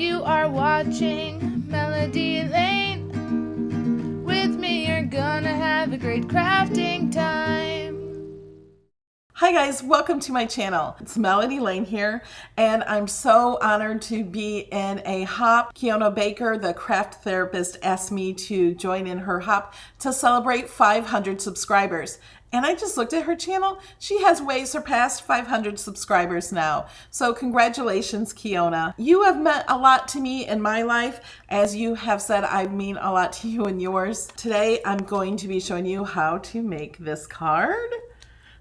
You are watching Melody Lane. With me, you're gonna have a great crafting time. Hi guys, welcome to my channel. It's Melody Lane here, and I'm so honored to be in a hop. Kiona Baker, the craft therapist, asked me to join in her hop to celebrate 500 subscribers. And I just looked at her channel. She has way surpassed 500 subscribers now. So congratulations, Kiona. You have meant a lot to me in my life, as you have said I mean a lot to you in yours. Today, I'm going to be showing you how to make this card.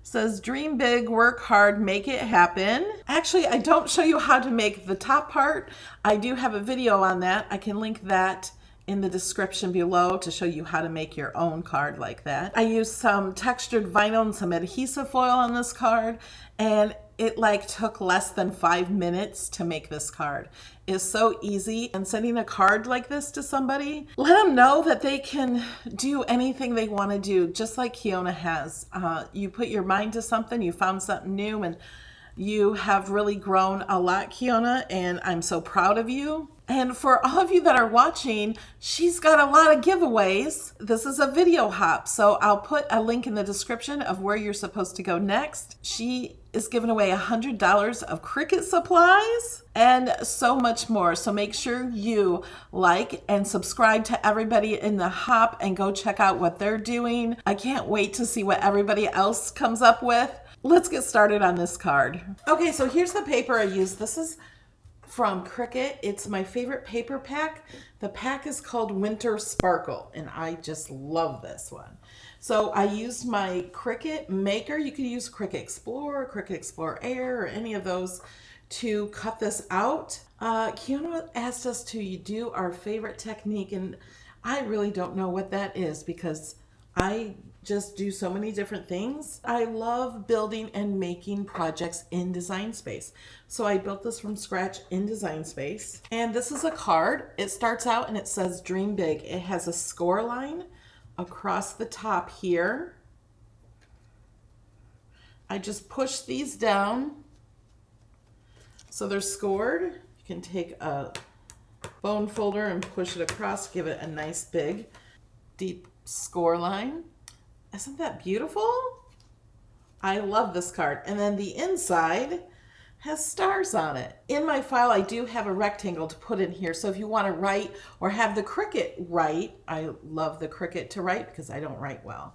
Says dream big, work hard, make it happen. Actually, I don't show you how to make the top part. I do have a video on that. I can link that in the description below to show you how to make your own card like that. I used some textured vinyl and some adhesive foil on this card, and it took less than 5 minutes to make this card. It's so easy. And sending a card like this to somebody, let them know that they can do anything they want to do, just like Kiona has. You put your mind to something, you found something new, and you have really grown a lot, Kiona, and I'm so proud of you. And for all of you that are watching, she's got a lot of giveaways. This is a video hop, so I'll put a link in the description of where you're supposed to go next. She is giving away $100 of Cricut supplies and so much more. So make sure you like and subscribe to everybody in the hop and go check out what they're doing. I can't wait to see what everybody else comes up with. Let's get started on this card. Okay, so here's the paper I used. This is from Cricut. It's my favorite paper pack. The pack is called Winter Sparkle, and I just love this one. So I used my Cricut Maker. You could use Cricut Explorer, Cricut Explorer Air, or any of those to cut this out. Kiona asked us to do our favorite technique, and I really don't know what that is because I just do so many different things. I love building and making projects in Design Space. So I built this from scratch in Design Space. And this is a card. It starts out and it says dream big. It has a score line across the top here. I just push these down so they're scored. You can take a bone folder and push it across, give it a nice big deep score line. Isn't that beautiful? I love this card. And then the inside has stars on it. In my file, I do have a rectangle to put in here. So if you want to write or have the Cricut write, I love the Cricut to write because I don't write well.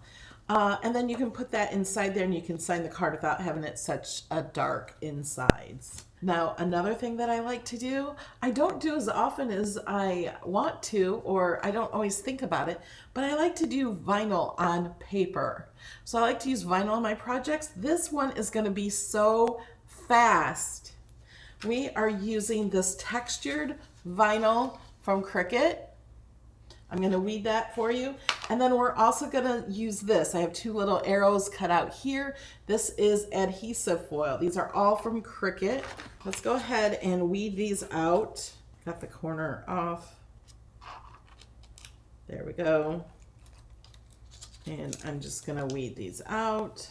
And then you can put that inside there and you can sign the card without having it such a dark insides. Now, another thing that I like to do, I don't do as often as I want to, or I don't always think about it, but I like to do vinyl on paper. So I like to use vinyl on my projects. This one is going to be so fast. We are using this textured vinyl from Cricut. I'm going to read that for you. And then we're also going to use this. I have two little arrows cut out here. This is adhesive foil. These are all from Cricut. Let's go ahead and weed these out. Got the corner off. There we go. And I'm just going to weed these out.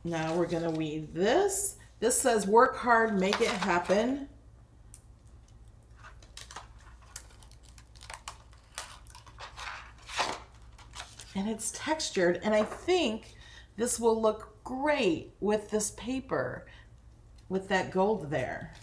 Now we're going to weed this. This says work hard, make it happen. And it's textured, and I think this will look great with this paper, with that gold there.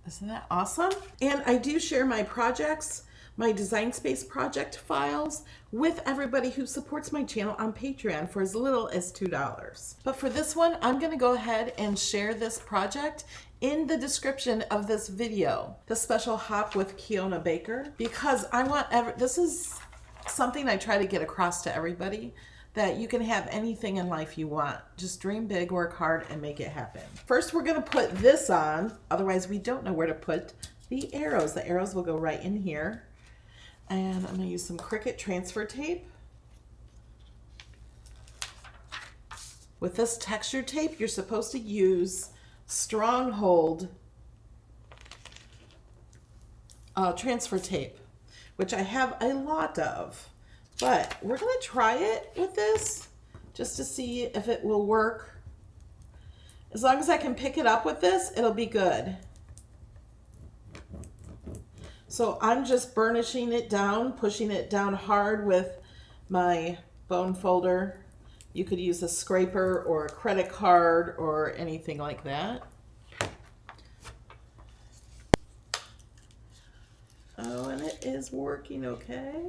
Isn't that awesome? And I do share my projects, my Design Space project files with everybody who supports my channel on Patreon for as little as $2. But for this one, I'm gonna go ahead and share this project in the description of this video, the special hop with Kiona Baker, because I want this is something I try to get across to everybody, that you can have anything in life you want. Just dream big, work hard, and make it happen. First, we're gonna put this on. Otherwise, we don't know where to put the arrows. The arrows will go right in here. And I'm gonna use some Cricut transfer tape. With this texture tape, you're supposed to use Stronghold transfer tape, which I have a lot of. But we're going to try it with this just to see if it will work. As long as I can pick it up with this, it'll be good. So I'm just burnishing it down, pushing it down hard with my bone folder. You could use a scraper or a credit card or anything like that. Oh, and it is working okay.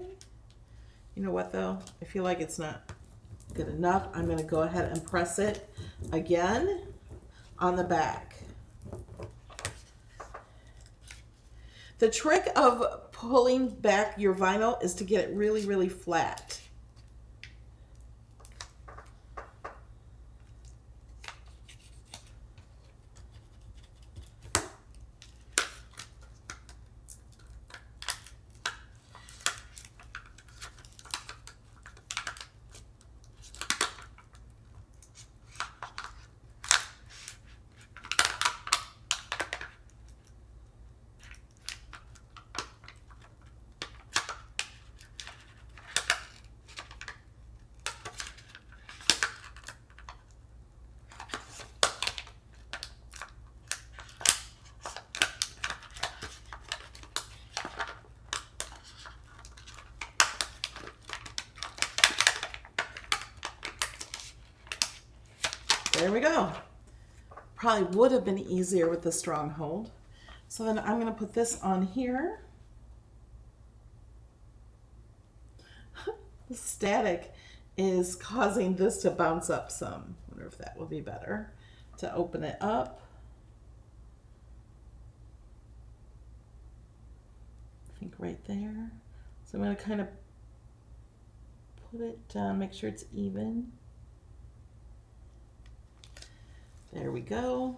You know what though? I feel like it's not good enough. I'm going to go ahead and press it again on the back. The trick of pulling back your vinyl is to get it really, really flat. There we go. Probably would have been easier with the Stronghold. So then I'm going to put this on here. The static is causing this to bounce up some. I wonder if that will be better to open it up. I think right there. So I'm going to kind of put it down, make sure it's even. There we go.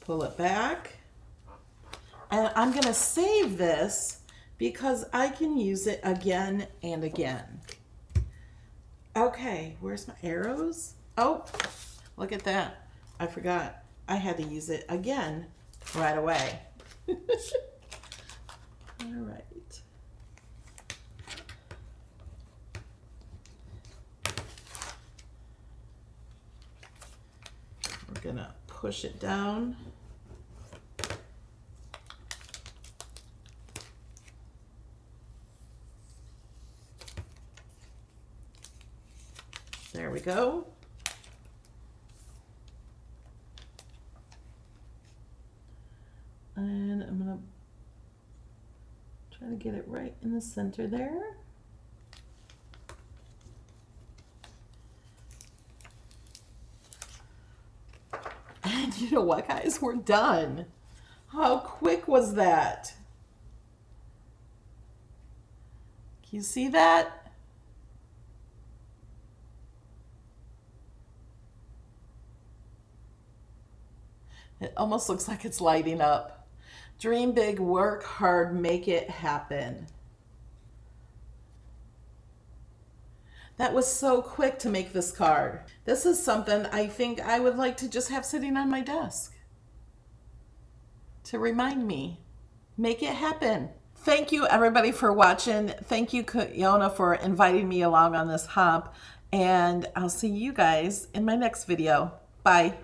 Pull it back. And I'm going to save this because I can use it again and again. Okay, where's my arrows? Oh, look at that. I forgot. I had to use it again right away. All right. We're gonna push it down. There we go. And I'm gonna try to get it right in the center there. And you know what, guys? We're done. How quick was that? Can you see that? It almost looks like it's lighting up. Dream big, work hard, make it happen. That was so quick to make this card. This is something I think I would like to just have sitting on my desk to remind me. Make it happen. Thank you everybody for watching. Thank you Kiona for inviting me along on this hop, and I'll see you guys in my next video. Bye.